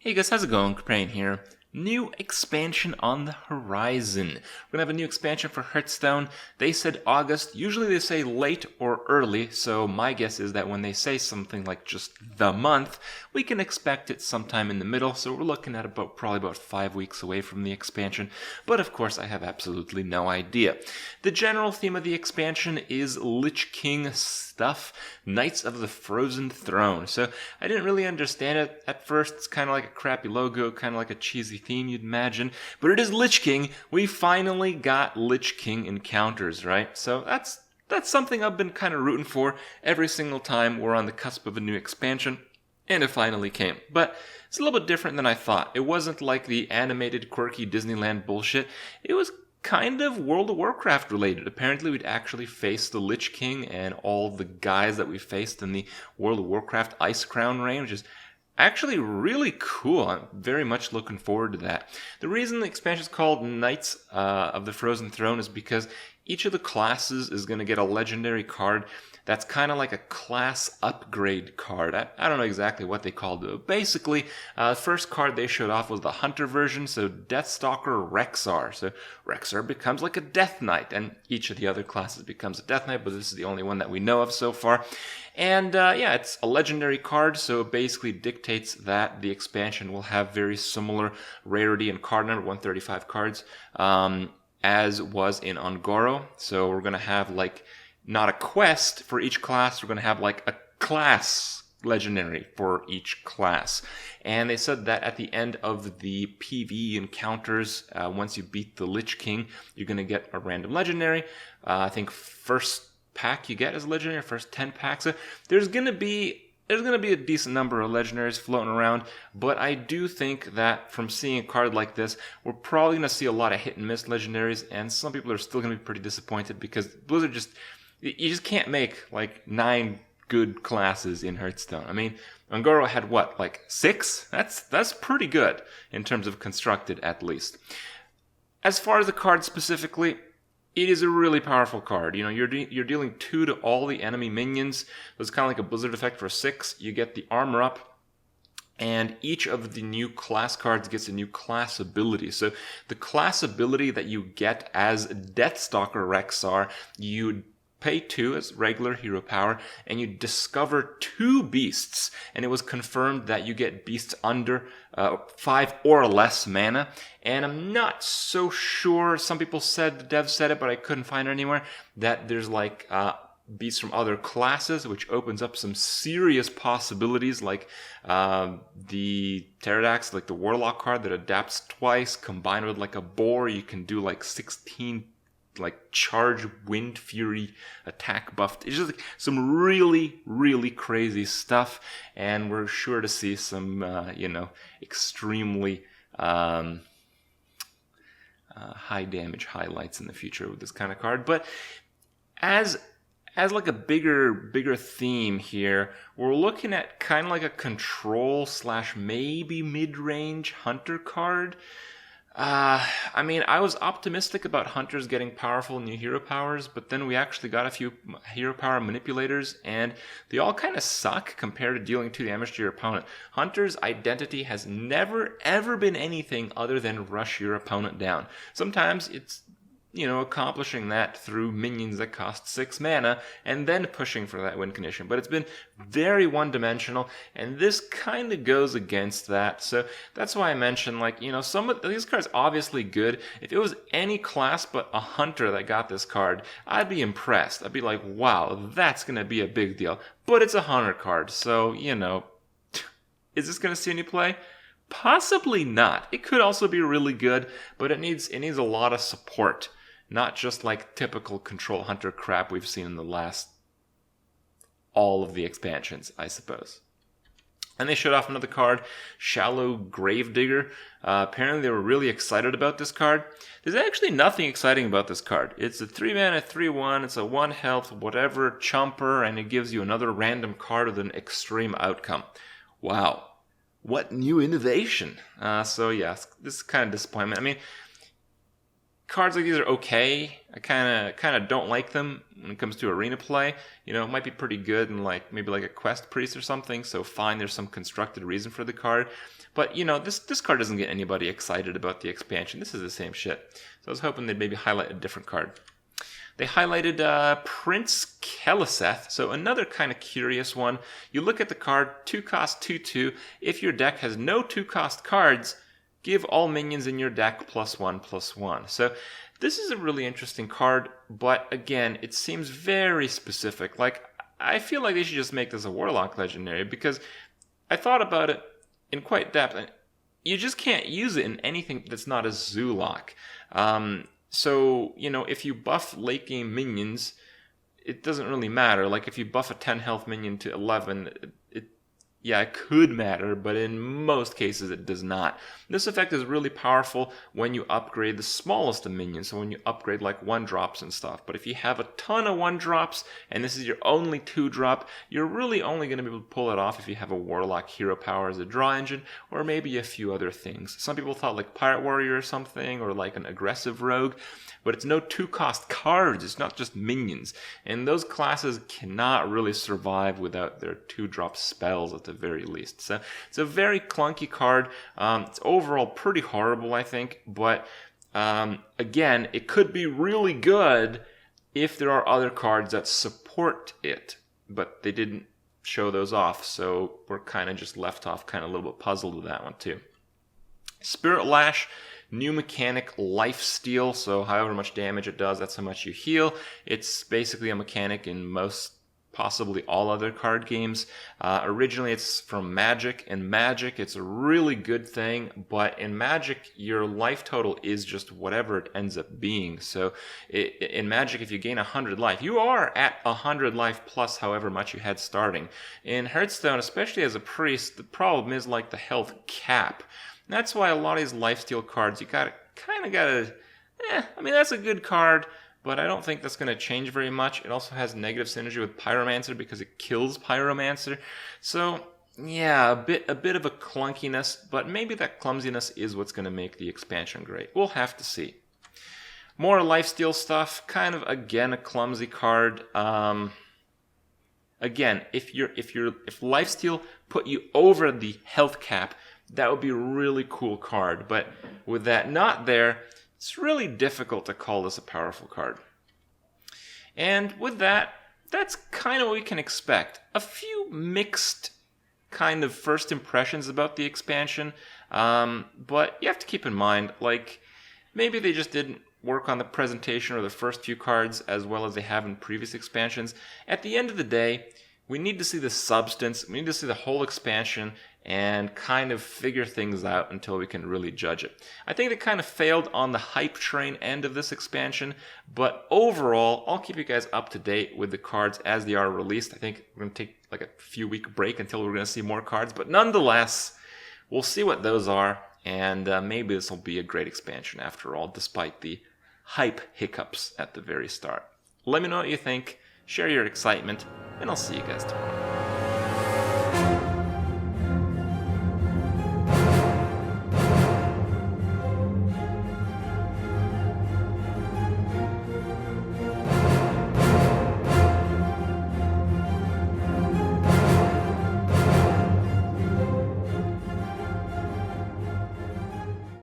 Hey guys, how's it going? Kripparrian here. New expansion on the horizon. We're gonna have a new expansion for Hearthstone. They said August. Usually they say late or early, so my guess is that when they say something like just the month, we can expect it sometime in the middle. So we're looking at probably about 5 weeks away from the expansion. But of course, I have absolutely no idea. The general theme of the expansion is Lich King stuff, Knights of the Frozen Throne. So I didn't really understand it at first. It's kind of like a crappy logo, kind of like a cheesy theme you'd imagine, but it is Lich King. We finally got Lich King encounters, right? So that's something I've been kind of rooting for every single time we're on the cusp of a new expansion, and it finally came. But it's a little bit different than I thought. It wasn't like the animated, quirky Disneyland bullshit. It was kind of World of Warcraft related. Apparently we'd actually face the Lich King and all the guys that we faced in the World of Warcraft Ice Crown reign, which is actually really cool. I'm very much looking forward to that. The reason the expansion is called Knights of the Frozen Throne is because each of the classes is going to get a legendary card that's kind of like a class upgrade card. I don't know exactly what they called it. Basically, the first card they showed off was the Hunter version, so Deathstalker Rexxar. So Rexxar becomes like a Death Knight, and each of the other classes becomes a Death Knight, but this is the only one that we know of so far. And yeah, it's a legendary card, so it basically dictates that the expansion will have very similar rarity and card number, 135 cards, as was in Ungoro. So we're going to have like not a quest for each class, we're going to have like a class legendary for each class. And they said that at the end of the PvE encounters, once you beat the Lich King, you're going to get a random legendary. I think first pack you get is legendary, first 10 packs. So there's going to be a decent number of legendaries floating around, but I do think that from seeing a card like this, we're probably going to see a lot of hit and miss legendaries, and some people are still going to be pretty disappointed because Blizzard you just can't make like 9 good classes in Hearthstone. I mean, Ungoro had what, like 6? That's pretty good in terms of constructed, at least. As far as the card specifically, it is a really powerful card. You know, you're dealing 2 to all the enemy minions. It's kind of like a Blizzard effect for 6. You get the armor up, and each of the new class cards gets a new class ability. So the class ability that you get as Deathstalker Rexxar, you pay 2 as regular hero power, and you discover 2 beasts. And it was confirmed that you get beasts under 5 or less mana. And I'm not so sure, some people said, the dev said it, but I couldn't find it anywhere, that there's like beasts from other classes, which opens up some serious possibilities, like the Pterodax, like the Warlock card that adapts twice, combined with like a boar, you can do like 16 like charge wind fury attack buff. It's just like some really, really crazy stuff, and we're sure to see some extremely high damage highlights in the future with this kind of card. But as like a bigger theme here, we're looking at kind of like a control / maybe mid-range hunter card. I mean, I was optimistic about hunters getting powerful new hero powers, but then we actually got a few hero power manipulators, and they all kind of suck compared to dealing 2 damage to your opponent. Hunter's identity has never, ever been anything other than rush your opponent down. Sometimes it's, accomplishing that through minions that cost 6 mana and then pushing for that win condition. But it's been very one-dimensional, and this kind of goes against that. So that's why I mentioned, some of these cards obviously good. If it was any class but a hunter that got this card, I'd be impressed. I'd be like, wow, that's going to be a big deal. But it's a hunter card, so, is this going to see any play? Possibly not. It could also be really good, but it needs a lot of support. Not just like typical control hunter crap we've seen in the last all of the expansions, I suppose. And they showed off another card, Shallow Gravedigger. Apparently they were really excited about this card. There's actually nothing exciting about this card. It's a 3 mana, 3/1, it's a 1 health, whatever, chomper, and it gives you another random card with an extreme outcome. Wow. What new innovation. So yeah, this is kind of disappointment. I mean, cards like these are okay. I kind of don't like them when it comes to arena play. You know, it might be pretty good in like maybe like a quest priest or something. So fine, there's some constructed reason for the card. But you know, this card doesn't get anybody excited about the expansion. This is the same shit. So I was hoping they'd maybe highlight a different card. They highlighted Prince Keliseth, so another kind of curious one. You look at the card, 2-cost 2/2. If your deck has no 2-cost cards, give all minions in your deck +1/+1. So this is a really interesting card, but again, it seems very specific. Like, I feel like they should just make this a Warlock Legendary, because I thought about it in quite depth, and you just can't use it in anything that's not a Zoolock. So, you know, if you buff late game minions, it doesn't really matter. Like, if you buff a 10 health minion to 11, it could matter, but in most cases it does not. This effect is really powerful when you upgrade the smallest of minions, so when you upgrade like 1-drops and stuff. But if you have a ton of 1-drops, and this is your only 2-drop, you're really only going to be able to pull it off if you have a Warlock hero power as a draw engine, or maybe a few other things. Some people thought like Pirate Warrior or something, or like an aggressive rogue, but it's no 2-cost cards, it's not just minions. And those classes cannot really survive without their 2-drop spells at the very least. So it's a very clunky card. It's overall pretty horrible, I think, but again, it could be really good if there are other cards that support it, but they didn't show those off, so we're kind of just left off kind of a little bit puzzled with that one too. Spirit Lash, new mechanic, lifesteal, so however much damage it does, that's how much you heal. It's basically a mechanic in most, possibly all other card games. Originally it's from Magic. In Magic it's a really good thing, but in Magic your life total is just whatever it ends up being. So in Magic, if you gain 100 life, you are at 100 life plus however much you had starting. In Hearthstone, especially as a priest, the problem is like the health cap. That's why a lot of these lifesteal cards, you gotta, I mean, that's a good card, but I don't think that's going to change very much. It also has negative synergy with Pyromancer because it kills Pyromancer. So, yeah, a bit of a clunkiness, but maybe that clumsiness is what's going to make the expansion great. We'll have to see. More lifesteal stuff, kind of, again, a clumsy card. Again, if lifesteal put you over the health cap, that would be a really cool card, but with that not there, it's really difficult to call this a powerful card. And with that, that's kind of what we can expect. A few mixed kind of first impressions about the expansion, but you have to keep in mind, like, maybe they just didn't work on the presentation or the first few cards as well as they have in previous expansions. At the end of the day, we need to see the substance, we need to see the whole expansion, and kind of figure things out until we can really judge it. I think they kind of failed on the hype train end of this expansion, but overall, I'll keep you guys up to date with the cards as they are released. I think we're going to take like a few week break until we're going to see more cards, but nonetheless, we'll see what those are, and maybe this will be a great expansion after all, despite the hype hiccups at the very start. Let me know what you think, share your excitement, and I'll see you guys tomorrow.